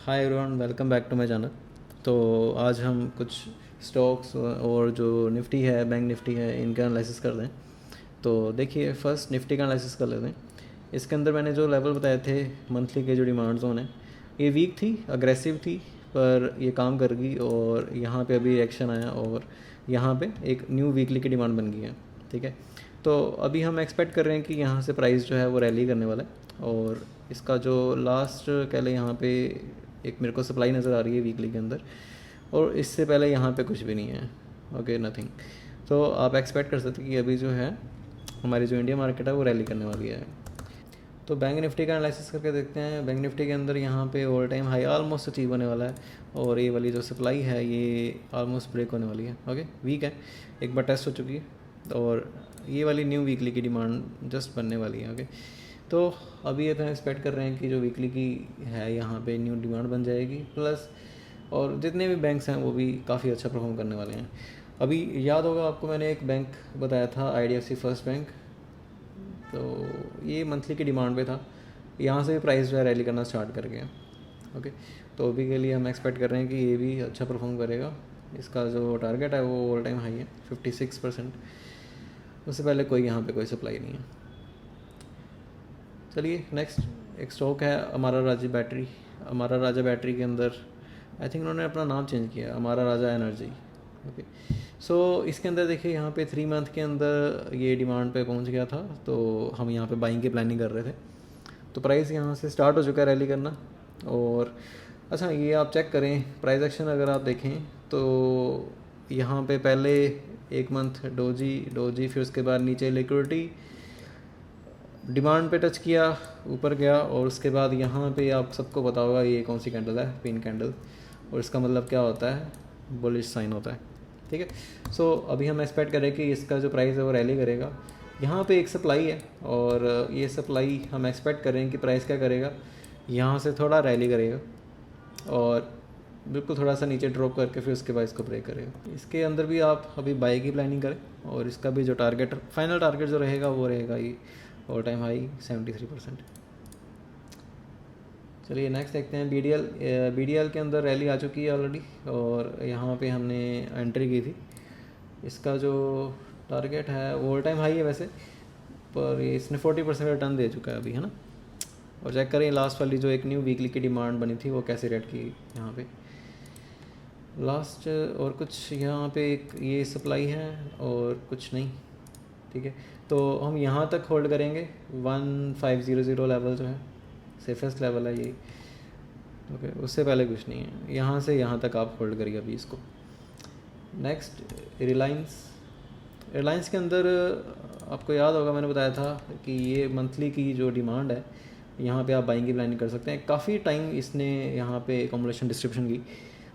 Hi everyone, welcome back to my channel. तो आज हम कुछ स्टॉक्स और जो निफ्टी है, बैंक निफ्टी है, इनका एनालिसिस कर दें। तो देखिए, फर्स्ट निफ्टी का एनालिसिस कर लेते हैं। इसके अंदर मैंने जो लेवल बताए थे मंथली के, जो डिमांड जोन है, ये वीक थी, अग्रेसिव थी, पर ये काम कर गई और यहाँ पे अभी रिएक्शन आया और यहाँ पे एक न्यू वीकली की डिमांड बन गई है। ठीक है, तो अभी हम एक्सपेक्ट कर रहे हैं कि यहाँ से प्राइस जो है वो रैली करने वाला है और इसका जो लास्ट कह लें, यहाँ पे एक मेरे को सप्लाई नज़र आ रही है वीकली के अंदर, और इससे पहले यहाँ पे कुछ भी नहीं है। Okay, nothing. तो आप एक्सपेक्ट कर सकते हैं कि अभी जो है हमारी जो इंडिया मार्केट है वो रैली करने वाली है। तो बैंक निफ्टी का एनालिसिस करके देखते हैं। बैंक निफ्टी के अंदर यहाँ पे all time high almost achieve होने वाला है और ये वाली जो सप्लाई है ये ऑलमोस्ट ब्रेक होने वाली है। ओके, वीक है, एक बार टेस्ट हो चुकी है और ये वाली न्यू वीकली की डिमांड जस्ट बनने वाली है। ओके, तो अभी अपन एक्सपेक्ट कर रहे हैं कि जो वीकली की है यहाँ पे न्यू डिमांड बन जाएगी, प्लस और जितने भी बैंक्स हैं वो भी काफ़ी अच्छा परफॉर्म करने वाले हैं। अभी याद होगा आपको, मैंने एक बैंक बताया था, IDFC फर्स्ट बैंक। तो ये मंथली की डिमांड पे था, यहाँ से भी प्राइस जो है रैली करना स्टार्ट कर गया। ओके, तो अभी के लिए हम एक्सपेक्ट कर रहे हैं कि ये भी अच्छा परफॉर्म करेगा। इसका जो टारगेट है वो ऑल टाइम हाई है 56%। उससे पहले कोई यहाँ पे कोई सप्लाई नहीं है। चलिए नेक्स्ट एक स्टॉक है अमारा राजा बैटरी। अमारा राजा बैटरी के अंदर आई थिंक उन्होंने अपना नाम चेंज किया, अमारा राजा एनर्जी। ओके, सो इसके अंदर देखिए यहाँ पे 3 मंथ के अंदर ये डिमांड पे पहुँच गया था, तो हम यहाँ पे बाइंग की प्लानिंग कर रहे थे। तो प्राइस यहाँ से स्टार्ट हो चुका है रैली करना। और अच्छा, ये आप चेक करें प्राइस एक्शन, अगर आप देखें तो यहाँ पे पहले 1 मंथ डोजी, फिर उसके बाद नीचे लिक्विडिटी, डिमांड पे टच किया, ऊपर गया, और उसके बाद यहाँ पे आप सबको पता होगा ये कौन सी कैंडल है, पिन कैंडल, और इसका मतलब क्या होता है, बुलिश साइन होता है। ठीक है, सो अभी हम एक्सपेक्ट करें कि इसका जो प्राइस है वो रैली करेगा। यहाँ पे एक सप्लाई है और ये सप्लाई हम एक्सपेक्ट करें कि प्राइस क्या करेगा, यहाँ से थोड़ा रैली करेगा और बिल्कुल थोड़ा सा नीचे ड्रॉप करके फिर उसके बाद इसको ब्रेक करेगा। इसके अंदर भी आप अभी बाई की प्लानिंग करें और इसका भी जो टारगेट, फाइनल टारगेट जो रहेगा वो रहेगा ये ऑल टाइम हाई 73%। चलिए नेक्स्ट देखते हैं BDL के अंदर रैली आ चुकी है ऑलरेडी और यहाँ पे हमने एंट्री की थी। इसका जो टारगेट है वो ऑल टाइम हाई है वैसे, पर इसने 40% रिटर्न दे चुका है अभी, है ना। और चेक करें लास्ट वाली जो एक न्यू वीकली की डिमांड बनी थी वो कैसे रेट की यहाँ पे लास्ट, और कुछ यहाँ पे एक ये सप्लाई है और कुछ नहीं। ठीक है, तो हम यहाँ तक होल्ड करेंगे। 1500 लेवल जो है सेफेस्ट लेवल है ये। ओके, उससे पहले कुछ नहीं है, यहाँ से यहाँ तक आप होल्ड करिए अभी इसको। नेक्स्ट रिलायंस के अंदर आपको याद होगा मैंने बताया था कि ये मंथली की जो डिमांड है यहाँ पे आप बाइंग की प्लानिंग कर सकते हैं। काफ़ी टाइम इसने यहाँ पे अकोमोडेशन डिस्क्रिप्शन की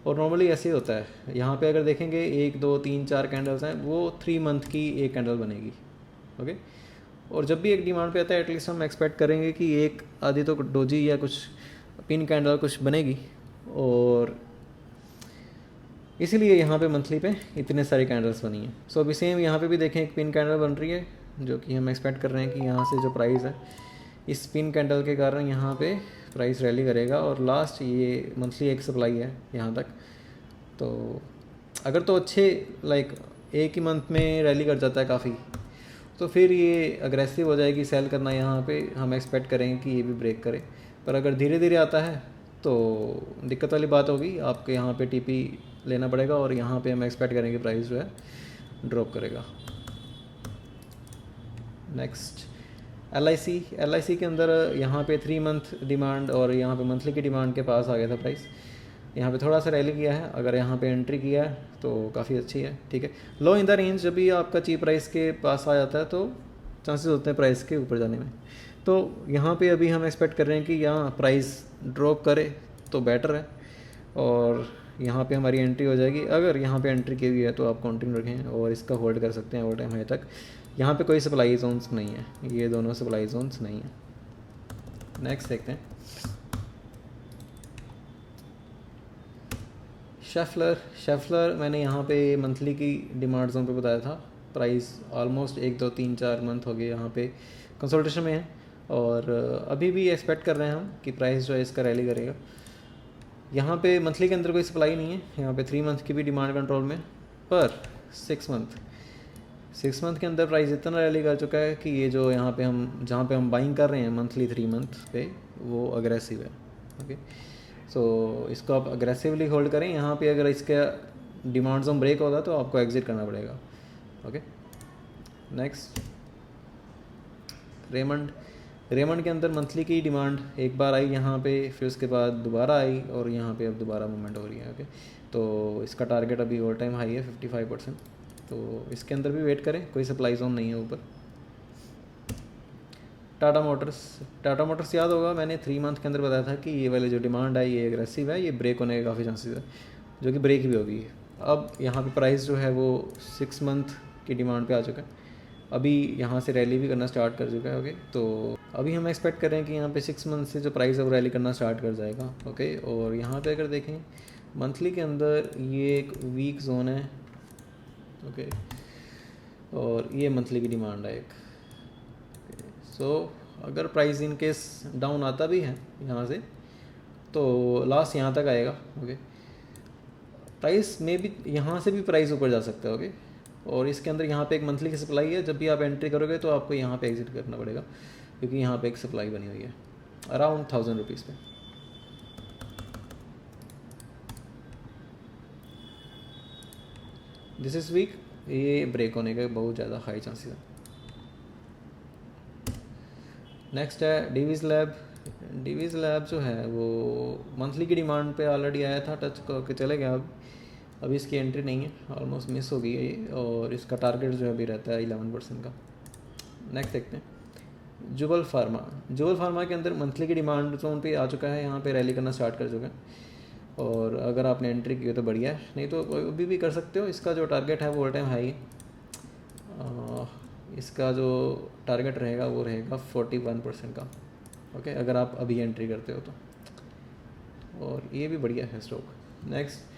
और नॉर्मली ऐसे ही होता है। यहाँ पे अगर देखेंगे 1 2 3 4 कैंडल्स हैं, वो 3 मंथ की एक कैंडल बनेगी। ओके, और जब भी एक डिमांड पे आता है एटलीस्ट हम एक्सपेक्ट करेंगे कि एक आधी तो डोजी या कुछ पिन कैंडल कुछ बनेगी, और इसीलिए यहाँ पे मंथली पे इतने सारी कैंडल्स बनी हैं। सो अभी सेम यहाँ पे भी देखें एक पिन कैंडल बन रही है, जो कि हम एक्सपेक्ट कर रहे हैं कि यहाँ से जो प्राइस है इस पिन कैंडल के कारण यहाँ पे प्राइस रैली करेगा और लास्ट ये मंथली एक सप्लाई है यहाँ तक। तो अगर तो अच्छे लाइक एक ही मंथ में रैली कर जाता है काफ़ी, तो फिर ये अग्रेसिव हो जाएगी सेल करना। यहाँ पे हम एक्सपेक्ट करेंगे कि ये भी ब्रेक करे, पर अगर धीरे धीरे आता है तो दिक्कत वाली बात होगी, आपके यहाँ पे TP लेना पड़ेगा और यहाँ पे हम एक्सपेक्ट करेंगे प्राइस जो है ड्रॉप करेगा। नेक्स्ट LIC के अंदर यहाँ पे 3 मंथ डिमांड और यहाँ पे मंथली की डिमांड के पास आ गया था प्राइस। यहाँ पे थोड़ा सा रैली किया है, अगर यहाँ पे एंट्री किया है तो काफ़ी अच्छी है। ठीक है, लो इन द रेंज जब भी आपका चीप प्राइस के पास आ जाता है तो चांसेस होते हैं प्राइस के ऊपर जाने में। तो यहाँ पे अभी हम एक्सपेक्ट कर रहे हैं कि यहाँ प्राइस ड्रॉप करे तो बेटर है और यहाँ पे हमारी एंट्री हो जाएगी। अगर यहाँ पे एंट्री की हुई है तो आप काउंटिंग रखें और इसका होल्ड कर सकते हैं ऑल टाइम हाई तक। यहाँ पे कोई सप्लाई जोन्स नहीं है, ये दोनों सप्लाई जोन्स नहीं है। नेक्स्ट देखते हैं शेफलर मैंने यहाँ पे मंथली की डिमांड जोन पे बताया था। प्राइस ऑलमोस्ट 1 2 3 4 मंथ हो गए यहाँ पे कंसल्टेशन में है और अभी भी एक्सपेक्ट कर रहे हैं हम कि प्राइस जो है इसका रैली करेगा। यहाँ पे मंथली के अंदर कोई सप्लाई नहीं है, यहाँ पे 3 मंथ की भी डिमांड कंट्रोल में, पर 6 मंथ के अंदर प्राइस इतना रैली कर चुका है कि ये जो यहाँ पे हम जहाँ पे हम बाइंग कर रहे हैं मंथली 3 मंथ पे, वो अग्रेसिव है। ओके, सो इसको आप अग्रेसिवली होल्ड करें। यहाँ पे अगर इसका डिमांड जोन ब्रेक होगा तो आपको एग्जिट करना पड़ेगा। ओके, नेक्स्ट रेमंड के अंदर मंथली की डिमांड एक बार आई यहाँ पे, फिर उसके बाद दोबारा आई और यहाँ पे अब दोबारा मूवमेंट हो रही है। ओके, तो इसका टारगेट अभी ऑल टाइम हाई है 55%, तो इसके अंदर भी वेट करें, कोई सप्लाई जोन नहीं है ऊपर। टाटा मोटर्स याद होगा, मैंने 3 मंथ के अंदर बताया था कि ये वाली जो डिमांड है ये एग्रेसिव है, ये ब्रेक होने के काफ़ी चांसेस है, जो कि ब्रेक भी होगी। अब यहाँ पे प्राइस जो है वो 6 मंथ की डिमांड पे आ चुका है, अभी यहाँ से रैली भी करना स्टार्ट कर चुका है। ओके, तो अभी हम एक्सपेक्ट कर रहे हैं कि यहाँ पे 6 मंथ से जो प्राइस है वो रैली करना स्टार्ट कर जाएगा। ओके, और यहाँ पे अगर देखें मंथली के अंदर ये एक वीक जोन है। ओके, और ये मंथली की डिमांड है एक। सो अगर प्राइस इन केस डाउन आता भी है यहाँ से तो लास्ट यहाँ तक आएगा। ओके, प्राइस में भी यहाँ से भी प्राइस ऊपर जा सकता है। ओके, और इसके अंदर यहाँ पे एक मंथली की सप्लाई है, जब भी आप एंट्री करोगे तो आपको यहाँ पे एग्जिट करना पड़ेगा, क्योंकि यहाँ पे एक सप्लाई बनी हुई है अराउंड 1000 रुपीज़ पे। दिस इज़ वीक, ये ब्रेक होने के बहुत ज़्यादा हाई चांसेस है। नेक्स्ट है डीवीज लैब जो है वो मंथली की डिमांड पे ऑलरेडी आया था, टच करके चले गया। अभी इसकी एंट्री नहीं है, ऑलमोस्ट मिस हो गई है ये, और इसका टारगेट जो अभी रहता है 11% का। नेक्स्ट देखते हैं जुबल फार्मा के अंदर मंथली की डिमांड जोन पे आ चुका है, यहाँ पे रैली करना स्टार्ट कर चुका है, और अगर आपने एंट्री की हो तो बढ़िया है, नहीं तो अभी भी कर सकते हो। इसका जो टारगेट है वो ऑल टाइम हाई है, इसका जो टारगेट रहेगा वो रहेगा 41% का। ओके, अगर आप अभी एंट्री करते हो तो, और ये भी बढ़िया है स्टॉक। नेक्स्ट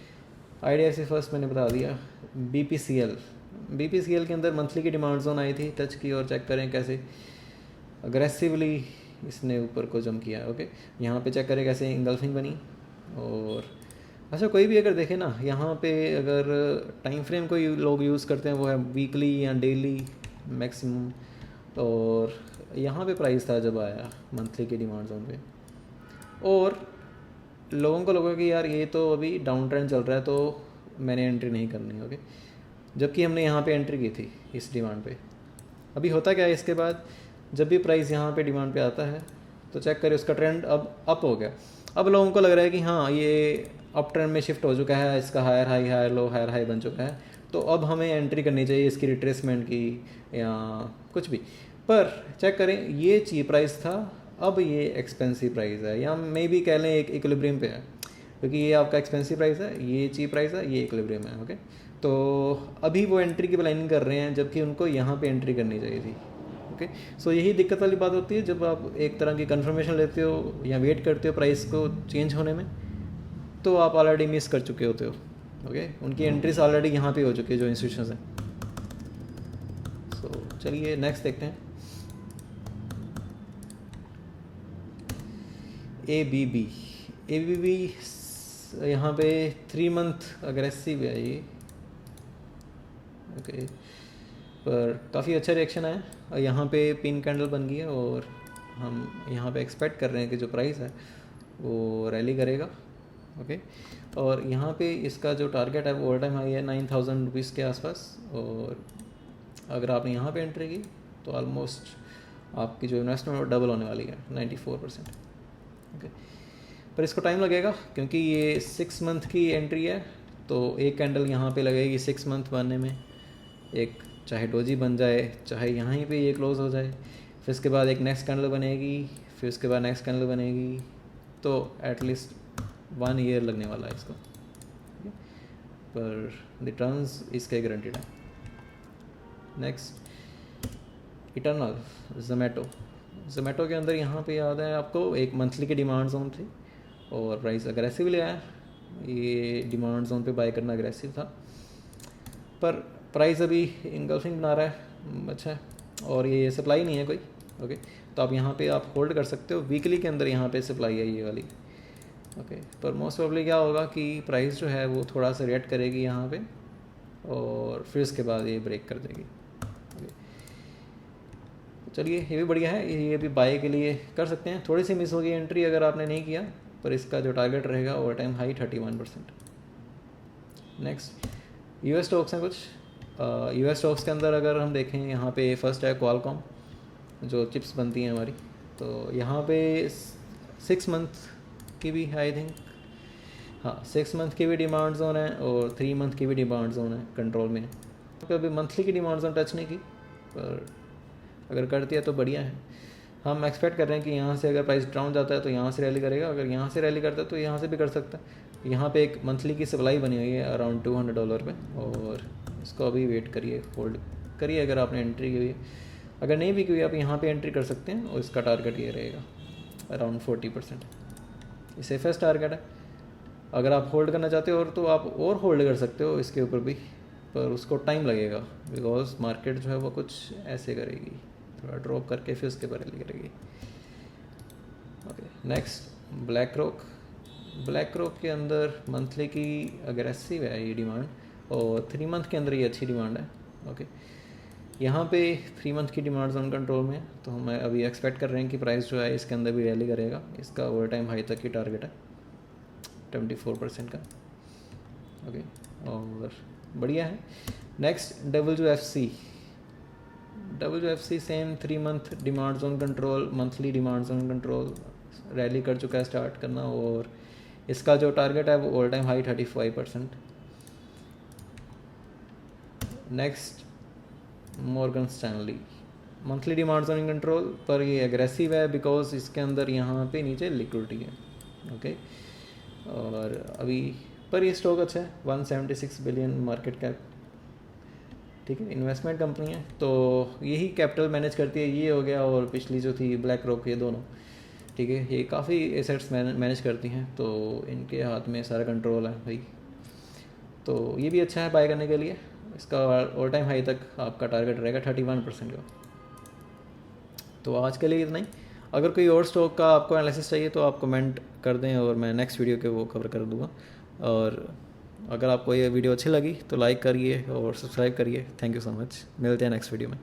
IDFC फर्स्ट मैंने बता दिया। BPCL के अंदर मंथली की डिमांड जोन आई थी, टच की, और चेक करें कैसे अग्रेसिवली इसने ऊपर को जंप किया। ओके, यहाँ पे चेक करें कैसे इंगल्फिंग बनी। और अच्छा, कोई भी अगर देखें ना, यहाँ पे अगर टाइम फ्रेम कोई लोग यूज़ करते हैं वो है वीकली या डेली मैक्सिमम, और यहाँ पे प्राइस था जब आया मंथली की डिमांड जोन पे, और लोगों को लगा कि यार ये तो अभी डाउन ट्रेंड चल रहा है तो मैंने एंट्री नहीं करनी। ओके, जबकि हमने यहाँ पे एंट्री की थी इस डिमांड पे। अभी होता क्या है, इसके बाद जब भी प्राइस यहाँ पे डिमांड पे आता है तो चेक करें उसका ट्रेंड अब अप हो गया। अब लोगों को लग रहा है कि हाँ ये अप ट्रेंड में शिफ्ट हो चुका है, इसका higher high higher low higher high बन चुका है, तो अब हमें एंट्री करनी चाहिए इसकी रिट्रेसमेंट की या कुछ भी। पर चेक करें ये चीप प्राइस था, अब ये एक्सपेंसिव प्राइस है, या मे भी कह लें एक इक्विलिब्रियम पे है, क्योंकि ये आपका एक्सपेंसिव प्राइस है, ये चीप प्राइस है, ये इक्विलिब्रियम है। ओके, तो अभी वो एंट्री की प्लानिंग कर रहे हैं, जबकि उनको यहाँ पे एंट्री करनी चाहिए थी। ओके, सो यही दिक्कत वाली बात होती है जब आप एक तरह की कंफर्मेशन लेते हो या वेट करते हो प्राइस को चेंज होने में, तो आप ऑलरेडी मिस कर चुके होते हो। ओके, उनकी एंट्रीज ऑलरेडी यहाँ पे हो चुकी है जो इंस्टीट्यूशंस हैं। सो चलिए नेक्स्ट देखते हैं। ABB यहाँ पे 3 मंथ अग्रेसिव है ये। ओके, पर काफ़ी अच्छा रिएक्शन आया, और यहाँ पे पिन कैंडल बन गई है, और हम यहाँ पे एक्सपेक्ट कर रहे हैं कि जो प्राइस है वो रैली करेगा। ओके, और यहाँ पे इसका जो टारगेट है वो ऑल टाइम हाई है 9000 रुपीज़ के आसपास, और अगर आपने यहाँ पे एंट्री की तो ऑलमोस्ट आपकी जो इन्वेस्टमेंट वो डबल होने वाली है 94%। ओके, पर इसको टाइम लगेगा क्योंकि ये 6 मंथ की एंट्री है, तो एक कैंडल यहाँ पे लगेगी 6 मंथ बनने में, एक चाहे डोजी बन जाए चाहे यहाँ ही पे ये क्लोज हो जाए, फिर उसके बाद एक नेक्स्ट कैंडल बनेगी, फिर उसके बाद नेक्स्ट कैंडल बनेगी, तो एटलीस्ट 1 ईयर लगने वाला है इसको। पर रिटर्न्स इसके गारंटीड है। नेक्स्ट इटर्नल जोमेटो के अंदर यहाँ पे याद है आपको एक मंथली की डिमांड जोन थी, और प्राइस अग्रेसिवली आया, ये डिमांड जोन पे बाय करना अग्रेसिव था, पर प्राइस अभी इंगल्फिंग बना रहा है। अच्छा, और ये सप्लाई नहीं है कोई। ओके, तो आप यहाँ पे आप होल्ड कर सकते हो, वीकली के अंदर यहाँ पे सप्लाई है ये वाली, ओके, पर मोस्ट प्रॉब्ली क्या होगा कि प्राइस जो है वो थोड़ा सा रिएक्ट करेगी यहाँ पे और फिर उसके बाद ये ब्रेक कर देगी। ओके, चलिए ये भी बढ़िया है, ये भी बाय के लिए कर सकते हैं। थोड़ी सी मिस होगी एंट्री अगर आपने नहीं किया, पर इसका जो टारगेट रहेगा over time high 31%। Next US stocks हैं कुछ। यूएस स्टॉक्स के अंदर अगर हम देखें, यहाँ पे फर्स्ट है क्वालकॉम, जो चिप्स बनती हैं हमारी। तो यहाँ पे 6 मंथ की भी आई थिंक, हाँ 6 मंथ की भी डिमांड जोन है और 3 मंथ की भी डिमांड जोन है कंट्रोल में। कभी मंथली की डिमांड जोन टच नहीं की, पर अगर करती है तो बढ़िया है। हम एक्सपेक्ट कर रहे हैं कि यहाँ से अगर प्राइस डाउन जाता है तो यहाँ से रैली करेगा, अगर यहाँ से रैली करता है तो यहाँ से भी कर सकता है। यहाँ पे एक मंथली की सप्लाई बनी हुई है अराउंड $200 पे, और इसको अभी वेट करिए, होल्ड करिए अगर आपने एंट्री की हुई है। अगर नहीं भी की हुई आप यहाँ पे एंट्री कर सकते हैं, और इसका टारगेट ये रहेगा अराउंड 40%। ये सेफेस्ट टारगेट है। अगर आप होल्ड करना चाहते हो और तो आप और होल्ड कर सकते हो इसके ऊपर भी, पर उसको टाइम लगेगा बिकॉज मार्केट जो है वो कुछ ऐसे करेगी, थोड़ा ड्रॉप करके फिर उसके ऊपर रैली करेगी। ओके, नेक्स्ट ब्लैक रॉक के अंदर मंथली की अग्रेसिव है ये डिमांड, और 3 मंथ के अंदर ये अच्छी डिमांड है। ओके, यहाँ पे 3 मंथ की डिमांड जोन कंट्रोल में है, तो हम अभी एक्सपेक्ट कर रहे हैं कि प्राइस जो है इसके अंदर भी रैली करेगा। इसका ओवर टाइम हाई तक की टारगेट है 24% का। ओके, और बढ़िया है। Next WFC same 3 month demand zone control, monthly demand zone control, rally कर चुका है स्टार्ट करना, और इसका जो टारगेट है वो all time high 35%। Next Morgan Stanley, monthly demand zone control, पर ये एग्रेसिव है बिकॉज इसके अंदर यहाँ पे नीचे लिक्विडिटी है। ओके, और अभी पर ये स्टॉक अच्छा है, 176 बिलियन मार्केट कैप, ठीक है, इन्वेस्टमेंट कंपनी है, तो यही कैपिटल मैनेज करती है। ये हो गया, और पिछली जो थी ब्लैक रॉक, ये दोनों, ठीक है, ये काफ़ी एसेट्स मैनेज करती हैं, तो इनके हाथ में सारा कंट्रोल है भाई। तो ये भी अच्छा है बाय करने के लिए। इसका ऑल टाइम हाई तक आपका टारगेट रहेगा 31% का। तो आज के लिए इतना ही। अगर कोई और स्टॉक का आपको एनालिसिस चाहिए तो आप कमेंट कर दें, और मैं नेक्स्ट वीडियो के वो कवर कर दूँगा। और अगर आपको ये वीडियो अच्छी लगी तो लाइक करिए और सब्सक्राइब करिए। थैंक यू सो मच, मिलते हैं नेक्स्ट वीडियो में।